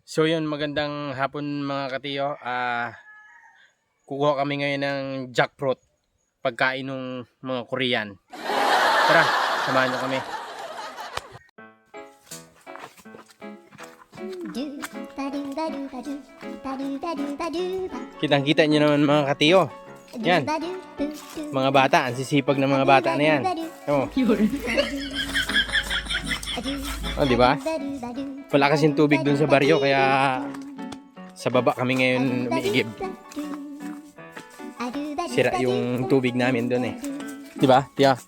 So yun, magandang hapon mga katiyo. Kukuha kami ngayon ng jackfruit, pagkain ng mga Korean. Tara, samahan nyo kami. Kitang-kita nyo naman mga katiyo. Yan, mga bata, ang sisipag ng mga bata na yan. Oh, di ba? Wala kasing tubig dun sa baryo, kaya sa baba kami ngayon umiigib. Sira yung tubig namin dun eh. Di ba, Tia?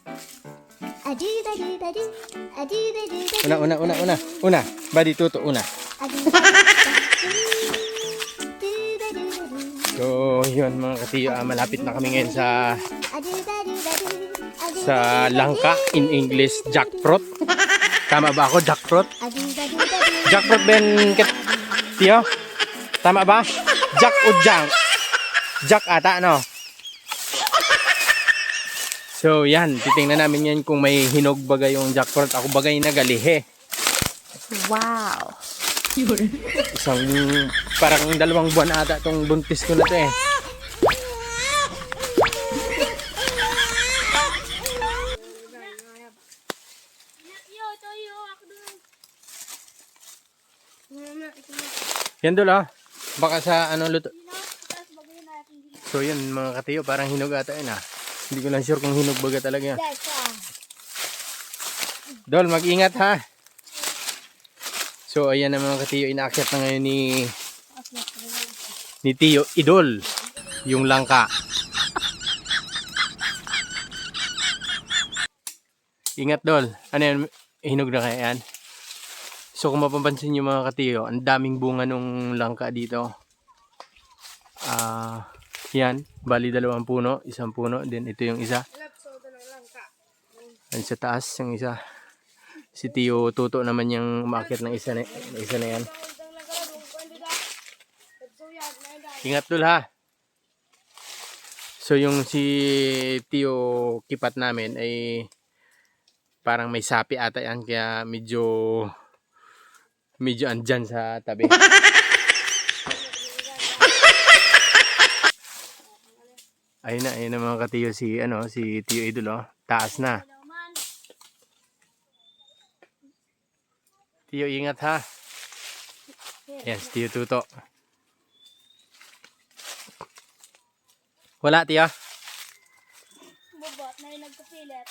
Una. Badi tuto, una. So, yun mga katiyo, malapit na kami ngayon sa langka, in English, jackfruit. Tama ba ako, jackfruit? Jackfruit ben, Tiyo? Tama ba? Jack o jang? Jack ata, no? So, yan. Titingnan namin yan kung may hinog bagay yung jackfruit. Ako bagay na galihe. Wow! Isang, parang 2 buwan ata itong buntis ko na ito eh. Yan dul ah. Baka sa ano luto. So yun mga katiyo, parang hinog ata yun ah. Hindi ko lang sure kung hinog baga talaga yan. Dol, mag-ingat ha. So ayan na mga katiyo, inaakyat na ngayon ni Tiyo Idol yung langka. Ingat Dol. Ano yan? Hinog na kaya yan? So kung mapapansin nyo mga katiyo, ang daming bunga nung langka dito. Yan, bali 2 puno, 1 puno, then ito yung isa. Yan sa taas, yung isa. Si Tiyo Tuto naman yung umakyat ng isa na yan. Ingat Dul ha. So yung si Tiyo Kipat namin ay parang may sapi ata yan, kaya medyo andyan sa tabi. Ayun na mga katiyo si Tiyo Idol oh. Taas na. Tiyo, ingat ha. Yes, Tiyo Tuto. Wala Tiyo. Bobot, may nagkapilit.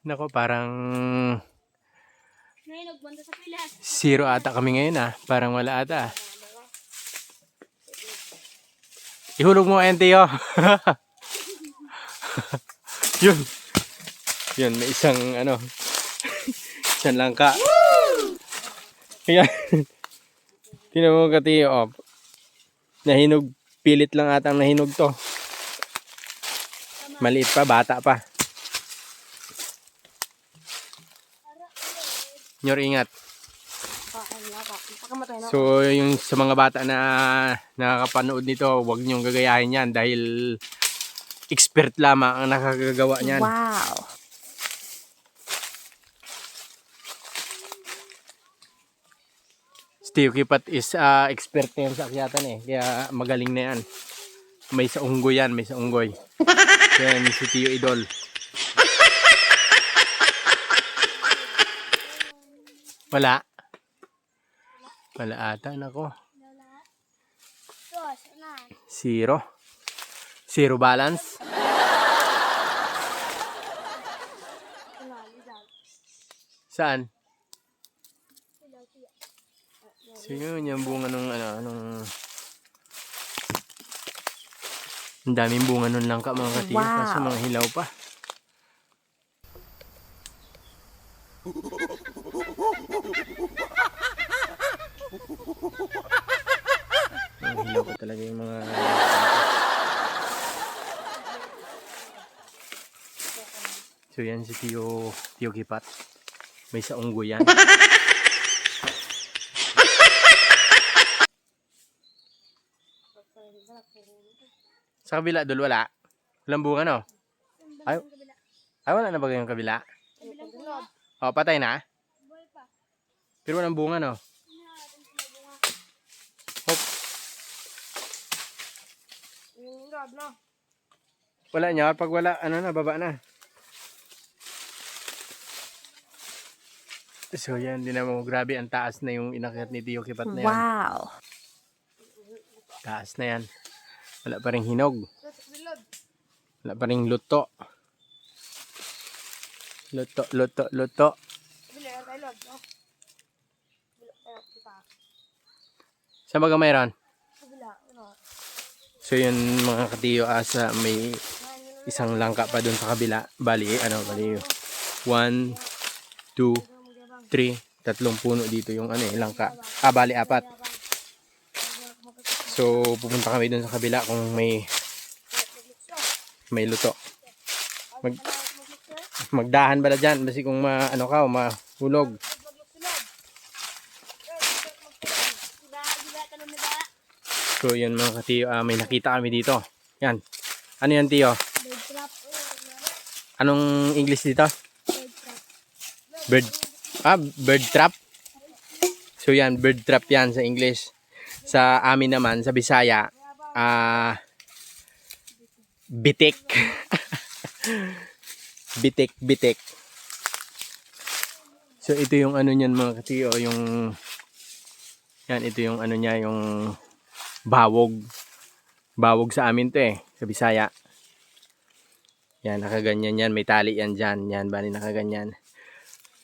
Nako, parang May nagbanda sa pilit. 0 ata kami ngayon ah. Parang wala ata ah. Ihulog mo yan Tiyo. Yun, may isang isang langka. Kaya tinan mo ka Tiyo oh. Nahinog, pilit lang atang nahinog to. Maliit pa, bata pa. Nyor, ingat. So yung sa mga bata na nakakapanood nito, huwag niyong gagayahin yan dahil expert lamang ang nakakagawa niyan. Wow! Tiyo Kipat is expert na yan sa akyatan eh, kaya magaling na yan. May sa unggoy yan, may sa unggoy. Yan si Tiyo Idol. Wala ata, nako. 0 balance. Saan? So yun yung bunga nung ang daming bunga nun langka mga katiyo. Wow. Kaso mga hilaw pa. Ang hilaw pa talaga yung mga so yan si Tiyo Kipat. May sa unggoy yan. Sa kabila dul wala. Walang bunga no? Ay wala na ba yung kabila? O, patay na? Pero walang bunga no? Wala niya. Pag wala, ano na, baba na. So yan, din mo. Grabe, ang taas na yung inakyat ni Tio Kipat na yan. Wow. Taas na yan. Wala pa rin hinog. Wala pa rin luto. Luto. Saan baga mayroon? So yun mga katiyo, asa may isang langka pa dun sa kabila. Bali 1, 2, 3, tatlong puno dito yung langka. Bali 4. So pupunta kami dun sa kabila kung may luto. Magdahan bala dyan basi kung mahulog. So yan mga katiyo, may nakita kami dito. Yan. Ano yan tiyo? Anong English dito? Bird trap. So yan, bird trap yan sa English. Sa amin naman, sa Bisaya, bitik. bitik. So ito yung ano niyan mga katiyo, ito yung ano niya, yung bawog sa amin to sa Bisaya. Yan, nakaganyan yan, may tali yan dyan, yan, bali nakaganyan.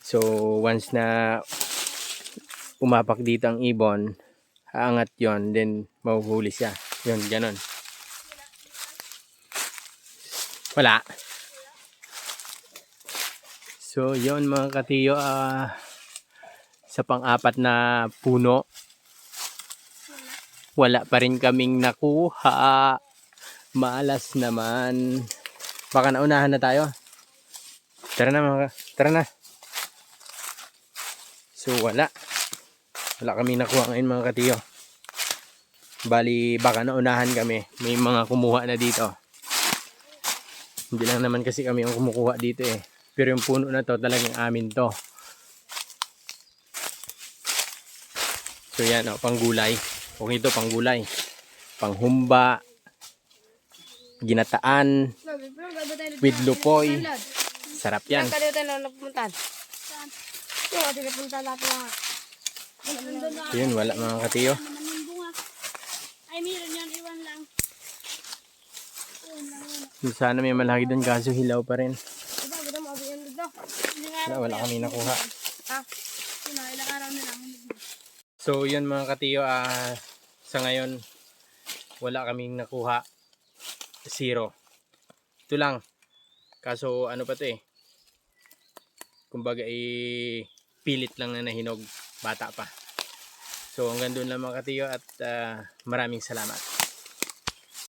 So once na umapak dito ang ibon, haangat yon, then mahuhuli siya, yun, ganon. Wala. So yun mga katiyo, sa pang-apat na puno, wala pa rin kaming nakuha. Malas naman. Baka naunahan na tayo. Tara na. So wala kaming nakuha ngayon mga katiyo. Bali baka naunahan kami. May mga kumuha na dito. Hindi lang naman kasi kami ang kumukuha dito Pero yung puno na to talagang amin to. So yan panggulay. Okay ito, panggulay. Panghumba. Ginataan. With lupoy. Sarap yan. So yun, wala mga katiyo. Ay, meron yan. Iwan lang. Sana may malaki doon kaso hilaw pa rin. Wala kami nakuha. Ilang araw na lang. So yun mga katiyo, sa ngayon wala kaming nakuha. 0. Ito lang. Kaso ano pa to kumbaga pilit lang na nahinog, bata pa. So hanggang doon lang mga katiyo at maraming salamat.